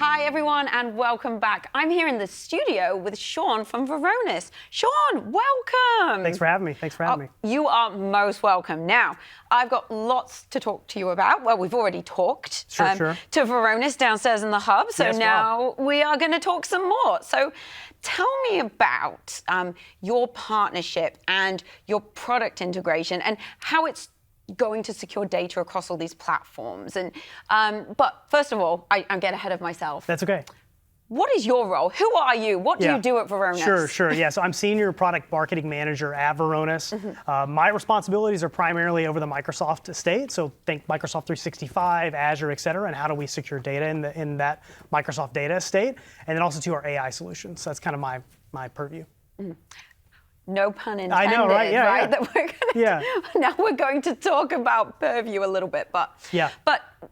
Hi everyone and welcome back. I'm here in the studio with Sean from Varonis. Sean, welcome. Thanks for having me. Thanks for having me. You are most welcome. Now, I've got lots to talk to you about. Well, we've already talked Sure. to Varonis downstairs in the hub, so Yes, now we are going to talk some more. So tell me about your partnership and your product integration and how it's going to secure data across all these platforms. And but first of all, I'm getting ahead of myself. That's okay. What is your role? Who are you? What do you do at Varonis? Sure. Yeah, so I'm Senior Product Marketing Manager at Varonis. My responsibilities are primarily over the Microsoft estate, so think Microsoft 365, Azure, et cetera, and how do we secure data in that Microsoft data estate, and then also to our AI solutions. So that's kind of my purview. No pun intended, I know, right? Yeah, right? yeah. That we're gonna now we're going to talk about Purview a little bit, but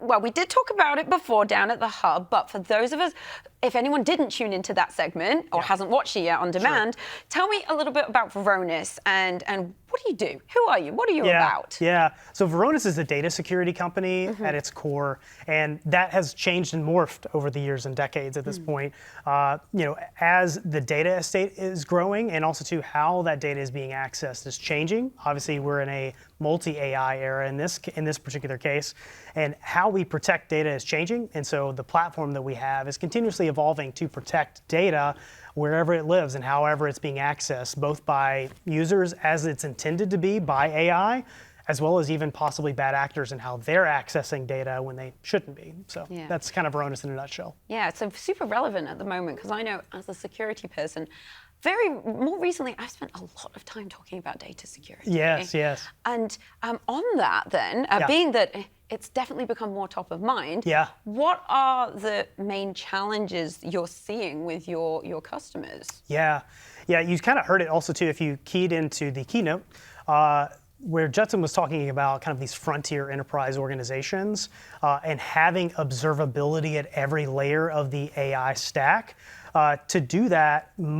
well, we did talk about it before down at the hub, but for those of us, if anyone didn't tune into that segment or hasn't watched it yet on demand, tell me a little bit about Varonis and what do you do? Who are you? What are you about? Yeah, so Varonis is a data security company at its core, and that has changed and morphed over the years and decades at this point. As the data estate is growing and also to how that data is being accessed is changing. Obviously, we're in a multi-AI era in this particular case, and how we protect data is changing, and so the platform that we have is continuously evolving to protect data wherever it lives and however it's being accessed, both by users as it's intended to be by AI, as well as even possibly bad actors and how they're accessing data when they shouldn't be. So that's kind of Varonis in a nutshell. Yeah, it's super relevant at the moment because I know as a security person, more recently, I've spent a lot of time talking about data security. Yes. And on that then, being that it's definitely become more top of mind, what are the main challenges you're seeing with your customers? Yeah, you kind of heard it also too if you keyed into the keynote, where Judson was talking about kind of these frontier enterprise organizations and having observability at every layer of the AI stack. To do that, in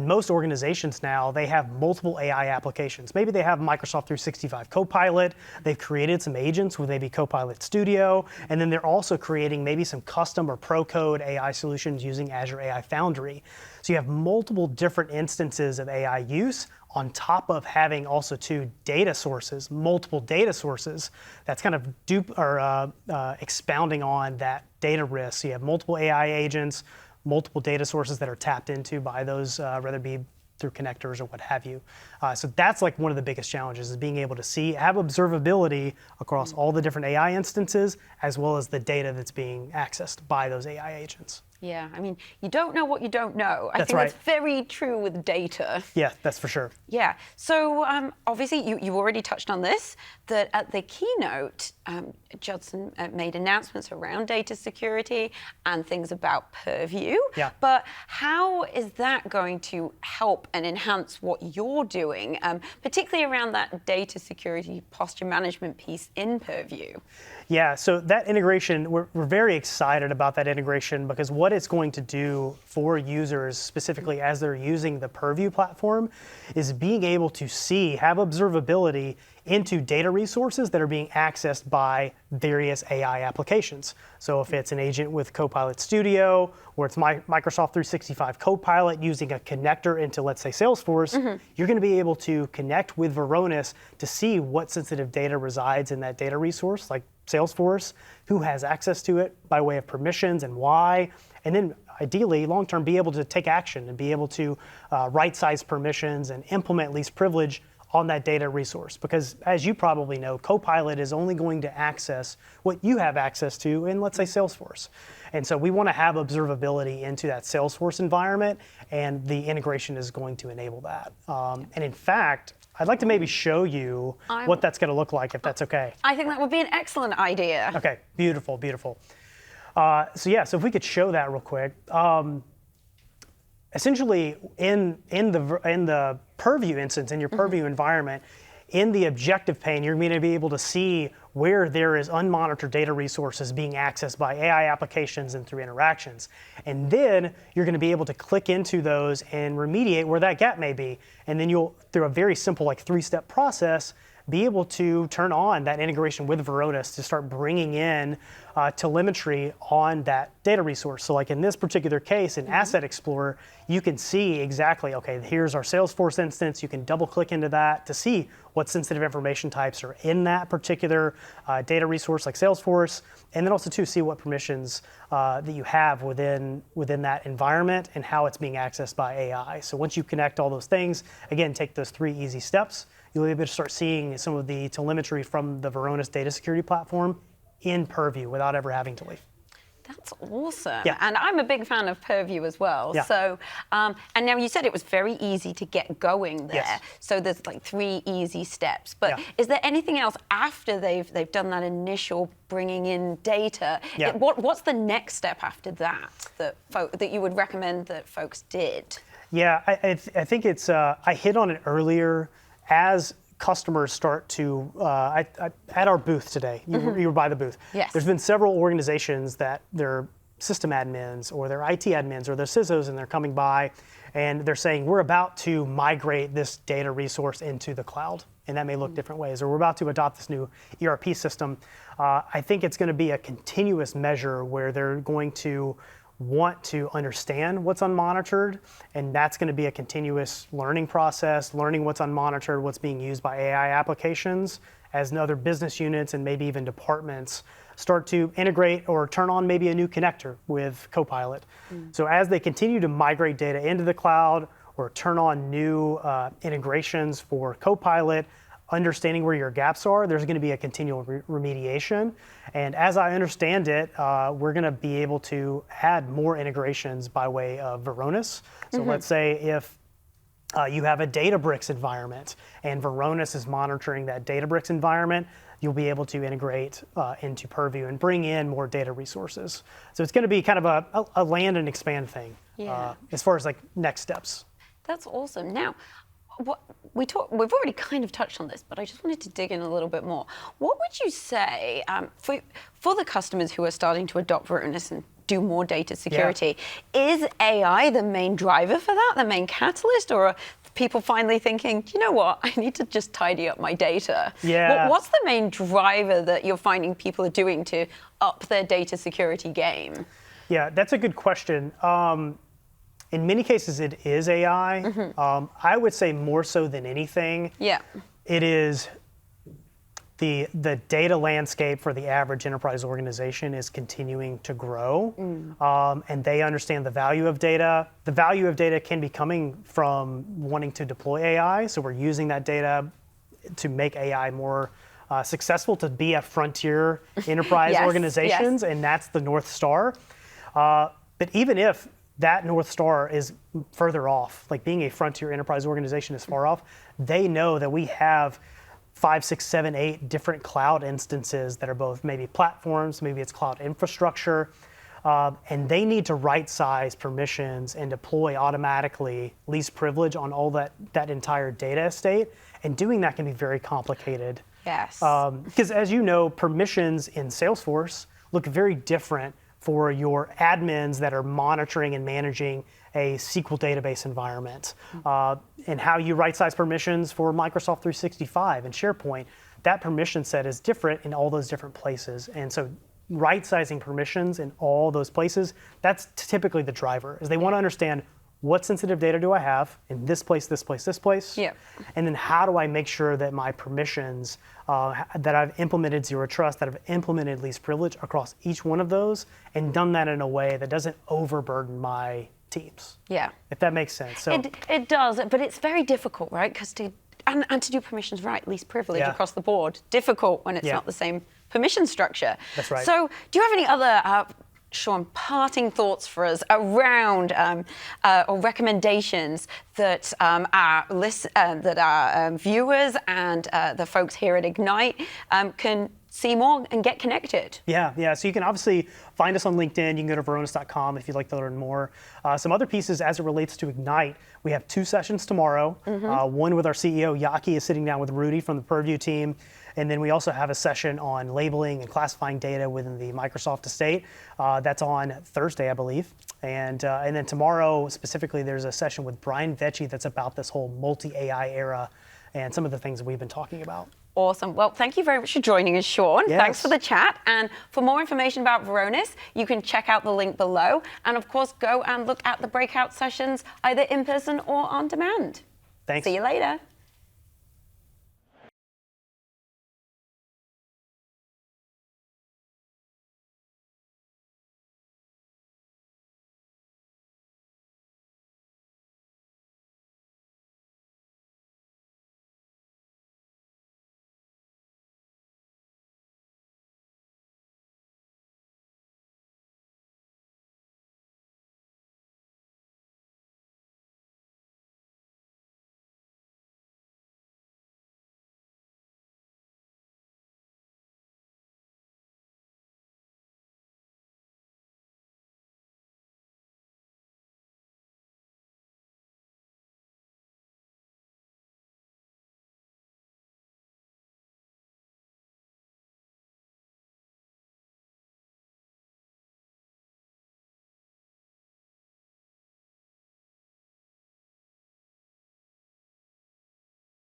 most organizations now, they have multiple AI applications. Maybe they have Microsoft 365 Copilot, they've created some agents with maybe Copilot Studio, and then they're also creating maybe some custom or pro code AI solutions using Azure AI Foundry. So you have multiple different instances of AI use on top of having also two data sources, multiple data sources. That's kind of expounding on that data risk. So you have multiple AI agents, multiple data sources that are tapped into by those, whether it be through connectors or what have you. So that's like one of the biggest challenges is being able to have observability across all the different AI instances, as well as the data that's being accessed by those AI agents. Yeah, I mean, you don't know what you don't know. I think right. That's very true with data. Yeah, that's for sure. Yeah, so obviously you already touched on this, that at the keynote, Judson made announcements around data security and things about Purview. Yeah. But how is that going to help and enhance what you're doing, particularly around that data security posture management piece in Purview? Yeah, so that integration, we're very excited about that integration because what it's going to do for users, specifically as they're using the Purview platform, is being able to have observability into data resources that are being accessed by various AI applications. So if it's an agent with Copilot Studio, or it's Microsoft 365 Copilot using a connector into, let's say, Salesforce, you're going to be able to connect with Varonis to see what sensitive data resides in that data resource, like Salesforce, who has access to it by way of permissions and why, and then ideally, long-term, be able to take action and be able to right-size permissions and implement least privilege on that data resource. Because as you probably know, Copilot is only going to access what you have access to in, let's say, Salesforce. And so we want to have observability into that Salesforce environment, and the integration is going to enable that. And in fact, I'd like to maybe show you what that's going to look like, if that's okay. I think that would be an excellent idea. Okay, beautiful. So if we could show that real quick. Essentially, in the Purview instance, in your Purview environment, in the objective pane, you're going to be able to see where there is unmonitored data resources being accessed by AI applications and through interactions. And then you're going to be able to click into those and remediate where that gap may be. And then you'll, through a very simple 3-step process, be able to turn on that integration with Varonis to start bringing in telemetry on that data resource. So like in this particular case, in Asset Explorer, you can see exactly, okay, here's our Salesforce instance. You can double click into that to see what sensitive information types are in that particular data resource like Salesforce, and then also to see what permissions that you have within that environment and how it's being accessed by AI. So once you connect all those things, again, take those 3 easy steps, you'll be able to start seeing some of the telemetry from the Varonis data security platform in Purview without ever having to leave. That's awesome. Yeah. And I'm a big fan of Purview as well. Yeah. So, and now you said it was very easy to get going there. Yes. So there's like 3 easy steps. But Yeah. is there anything else after they've done that initial bringing in data? Yeah. What's the next step after that that you would recommend that folks did? Yeah, I think it's, I hit on it earlier. As customers start to, at our booth today, you were by the booth. Yes. There's been several organizations that they're system admins or they're IT admins or they're CISOs, and they're coming by and they're saying, we're about to migrate this data resource into the cloud. And that may look different ways, or we're about to adopt this new ERP system. I think it's going to be a continuous measure where they're going to want to understand what's unmonitored, and that's going to be a continuous learning process, learning what's unmonitored, what's being used by AI applications, as other business units and maybe even departments start to integrate or turn on maybe a new connector with Copilot. So as they continue to migrate data into the cloud or turn on new integrations for Copilot, understanding where your gaps are, there's going to be a continual remediation. And as I understand it, we're going to be able to add more integrations by way of Varonis. So let's say if you have a Databricks environment and Varonis is monitoring that Databricks environment, you'll be able to integrate into Purview and bring in more data resources. So it's going to be kind of a land and expand thing as far as like next steps. That's awesome. Now, we've already kind of touched on this, but I just wanted to dig in a little bit more. What would you say for the customers who are starting to adopt Varonis and do more data security? Is AI the main driver for that, the main catalyst, or are people finally thinking, you know what, I need to just tidy up my data? Yeah. What's the main driver that you're finding people are doing to up their data security game? Yeah, that's a good question. In many cases, it is AI. I would say more so than anything, it is the data landscape for the average enterprise organization is continuing to grow, and they understand the value of data. The value of data can be coming from wanting to deploy AI, so we're using that data to make AI more successful, to be a frontier enterprise organizations, and that's the North Star. But even if that North Star is further off, like being a frontier enterprise organization is far off, they know that we have 5, 6, 7, 8 different cloud instances that are both maybe platforms, maybe it's cloud infrastructure, and they need to right-size permissions and deploy automatically least privilege on all that entire data estate, and doing that can be very complicated. Yes. Because as you know, permissions in Salesforce look very different for your admins that are monitoring and managing a SQL database environment, and how you right-size permissions for Microsoft 365 and SharePoint. That permission set is different in all those different places. And so right-sizing permissions in all those places, that's typically the driver, is they want to understand what sensitive data do I have in this place, this place, this place? And then how do I make sure that my permissions, that I've implemented Zero Trust, that I've implemented least privilege across each one of those, and done that in a way that doesn't overburden my teams. If that makes sense. So it does, but it's very difficult, right? Because to do permissions right, least privilege across the board, difficult when it's not the same permission structure. That's right. So do you have any other Sean, parting thoughts for us around or recommendations that our viewers and the folks here at Ignite can see more and get connected? Yeah. So you can obviously find us on LinkedIn. You can go to Varonis.com if you'd like to learn more. Some other pieces as it relates to Ignite. We have 2 sessions tomorrow. One with our CEO, 𝗬𝗀𝗀𝗀𝗀, is sitting down with Rudy from the Purview team. And then we also have a session on labeling and classifying data within the Microsoft estate. That's on Thursday, I believe. And then tomorrow, specifically, there's a session with Brian Vecci that's about this whole multi-AI era and some of the things that we've been talking about. Awesome. Well, thank you very much for joining us, Sean. Yes. Thanks for the chat. And for more information about Varonis, you can check out the link below. And of course, go and look at the breakout sessions either in person or on demand. Thanks. See you later.